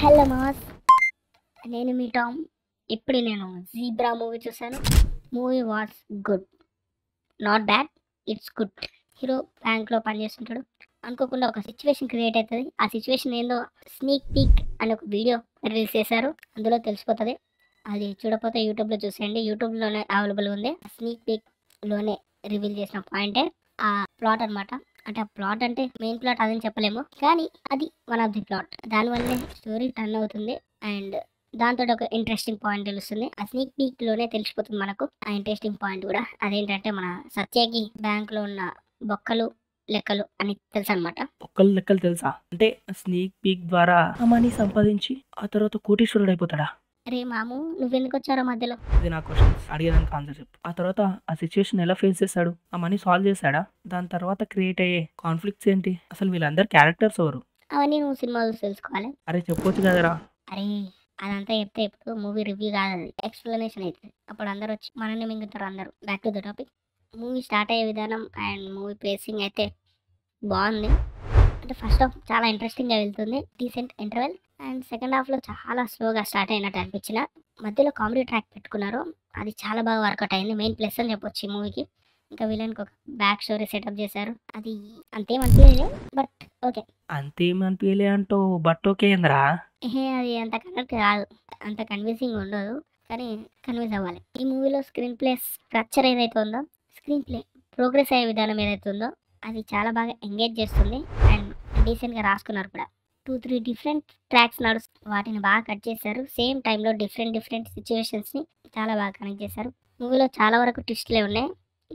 Hello mass, నేను మీ Tom. ఇప్పుడు నేను జీబ్రా మూవీ చూసాను. Movie was good, not bad, it's good. Hero బ్యాంక్లో పనిచేస్తుంటాడు. అనుకోకుండా ఒక సిచ్యువేషన్ క్రియేట్ అవుతుంది. ఆ సిచ్యువేషన్ ఏందో స్నీక్ పీక్ అని ఒక వీడియో రిలీజ్ చేశారు. అందులో తెలిసిపోతుంది. అది చూడకపోతే యూట్యూబ్లో చూసేయండి. యూట్యూబ్లోనే అవైలబుల్ ఉంది. స్నీక్ పీక్లోనే రివీల్ చేసిన పాయింటే ఆ ప్లాట్ అనమాట. అంటే ఆ ప్లాట్ అంటే మెయిన్ ప్లాట్ అదని చెప్పలేము, కానీ అది వన్ ఆఫ్ ది ప్లాట్. దానివల్లే స్టోరీ టర్న్ అవుతుంది అండ్ దాంతో ఒక ఇంట్రెస్టింగ్ పాయింట్ తెలుస్తుంది. ఆ స్నీక్ పీక్ లోనే తెలిసిపోతుంది మనకు ఆ ఇంట్రెస్టింగ్ పాయింట్ కూడా. అదేంటంటే మన సత్యకి బ్యాంక్ లో ఉన్న బొక్కలు లెక్కలు అని తెలుసు అనమాట. ఒక్కళ్ళు లెక్కలు తెలుసా? అంటే స్నీక్ పీక్ ద్వారా ఆ మనీ సంపాదించి ఆ తర్వాత కోటీశ్వరుడు అయిపోతాడా? అరే మాము, నువ్వెందుకు వచ్చారో మధ్యలో? ఇది నా క్వశ్చన్. అడిగేదానికి ఆన్సర్ చెప్పు. ఆ తర్వాత ఆ సిచ్యువేషన్ ఎలా ఫేస్ చేశాడు? ఆ మనీ సాల్వ్ చేశాడా? దాని తర్వాత క్రియేట్ అయ్యే కాన్ఫ్లిక్ట్స్ ఏంటి? అసలు వీళ్ళందరు క్యారెక్టర్స్ ఎవరు? అవన్నీ నువ్వు సినిమా చూసి తెలుసుకోవాలి. అరే చెప్పొచ్చు కదరా. అరే అదంతా చెప్తే ఇప్పుడు మూవీ రివ్యూ కాదు, అది ఎక్స్ప్లెనేషన్ అవుతుంది. అప్పుడు అందరు వచ్చి మనల్ని మింగుతారు. అందరూ back to the topic. Movie start అయ్యే విధానం అండ్ మూవీ పేసింగ్ అయితే బాగుంది. అంటే ఫస్ట్ హాఫ్ చాలా ఇంట్రెస్టింగ్గా వెళ్తుంది, డీసెంట్ ఇంటర్వెల్. అండ్ సెకండ్ హాఫ్లో చాలా స్లోగా స్టార్ట్ అయినట్టు అనిపించిన. మధ్యలో కామెడీ ట్రాక్ పెట్టుకున్నారు, అది చాలా బాగా వర్కౌట్ అయింది. మెయిన్ ప్లస్ అని చెప్పొచ్చు ఈ మూవీకి. ఇంకా విలన్కి ఒక బ్యాక్ స్టోరీ సెటప్ చేశారు, అది అంతేం అనిపించలేదు, బట్ ఓకే. అంతేమనిపించలే అంటూ బట్ ఓకే ఏంద్రా? అది అంత కరెక్ట్ కాదు, అంత కన్విన్సింగ్ ఉండదు, కానీ కన్విన్స్ అవ్వాలి. ఈ మూవీలో స్క్రీన్ ప్లే స్ట్రక్చర్ ఏదైతే ఉందో, స్క్రీన్ ప్లే ప్రోగ్రెస్ అయ్యే విధానం ఏదైతే ఉందో, అది చాలా బాగా ఎంగేజ్ చేస్తుంది అండ్ డీసెంట్గా రాసుకున్నారు కూడా. 2-3 డిఫరెంట్ ట్రాక్స్ వాటిని బాగా కట్ చేశారు. సేమ్ టైంలో డిఫరెంట్ సిచ్యువేషన్స్ని చాలా బాగా కనెక్ట్ చేశారు. మూవీలో చాలా వరకు ట్విస్ట్లే ఉన్నాయి.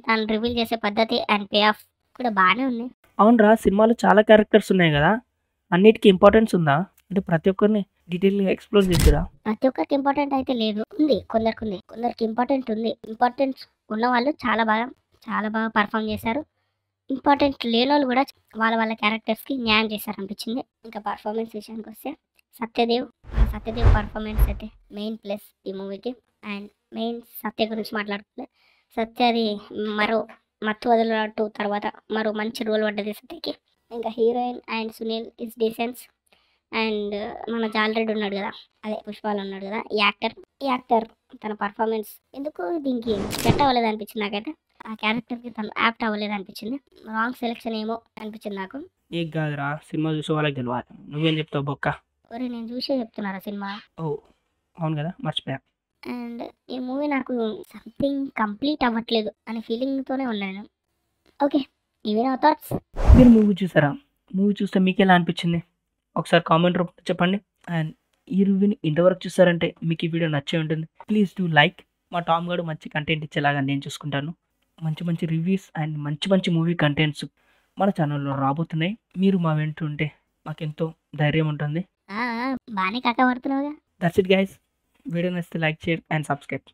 దాన్ని రివీల్ చేసే పద్ధతి అండ్ పే ఆఫ్ కూడా బాగానే ఉంది. అవునరా, సినిమాలో చాలా క్యారెక్టర్స్ ఉన్నాయి కదా, అన్నిటికీ ఇంపార్టెన్స్ ఉందా? అంటే ప్రతి ఒక్కరిని డీటెయిల్గా ఎక్స్ప్లోర్ చేసిరా? ప్రతి ఒక్కరికి ఇంపార్టెంట్ అయితే లేదు, ఉంది కొందరికి ఇంపార్టెంట్ ఉంది. ఇంపార్టెన్స్ ఉన్న వాళ్ళు చాలా బాగా పర్ఫామ్ చేశారు. ఇంపార్టెంట్ లేని వాళ్ళు కూడా వాళ్ళ క్యారెక్టర్స్కి న్యాయం చేశారు అనిపించింది. ఇంకా పర్ఫార్మెన్స్ విషయానికి వస్తే సత్యదేవ్ పర్ఫార్మెన్స్ అయితే మెయిన్ ప్లస్ ఈ మూవీకి. అండ్ మెయిన్ సత్య గురించి మాట్లాడుతుంది. సత్యది మరో మత్తు వదలట్టు తర్వాత మరో మంచి రోల్ పడ్డది సత్యకి. ఇంకా heroine and Sunil is డీసెన్స్. And మన జాలరెడ్డి ఉన్నాడు కదా, అదే పుష్పాలు ఉన్నాడు కదా, ఈ యాక్టర్ తన పర్ఫార్మెన్స్ ఎందుకు దీనికి సెట్ అవ్వలేదు అనిపించింది నాకైతే. ఆ క్యారెక్టర్కి తను యాప్ట్ అవ్వలేదు అనిపించింది. రాంగ్ సెలెక్షన్ ఏమో అనిపించింది నాకు. ఏం కాదురా, సినిమా చూసే వాళ్ళకి తెలియాలి. నువ్వేం చెప్తావు బొక్క? ఒరే నేను చూసే చెప్తున్నారా సినిమా. ఓ అవును కదా, మర్చిపోయా. అండ్ ఈ మూవీ నాకు సంథింగ్ కంప్లీట్ అవ్వట్లేదు అనే ఫీలింగ్తోనే ఉన్నాను. ఓకే, ఇవే నా థాట్స్. మీరు మూవీ చూసారా? మూవీ చూస్తే మీకు ఎలా అనిపించింది ఒకసారి కామెంట్ రూపంలో చెప్పండి. అండ్ ఈ రివ్యూని ఇంతవరకు చూసారంటే మీకు ఈ వీడియో నచ్చే ఉంటుంది. Please do like. మా టామ్ గారు మంచి కంటెంట్ ఇచ్చేలాగా నేను చూసుకుంటాను. మంచి రివ్యూస్ అండ్ మంచి మూవీ కంటెంట్స్ మన ఛానల్లో రాబోతున్నాయి. మీరు మా వెంట ఉంటే మాకెంతో ధైర్యం ఉంటుంది. బాగానే కాక పడుతున్నావుగా. That's it guys. వీడియో నచ్చితే లైక్ షేర్ అండ్ సబ్స్క్రైబ్.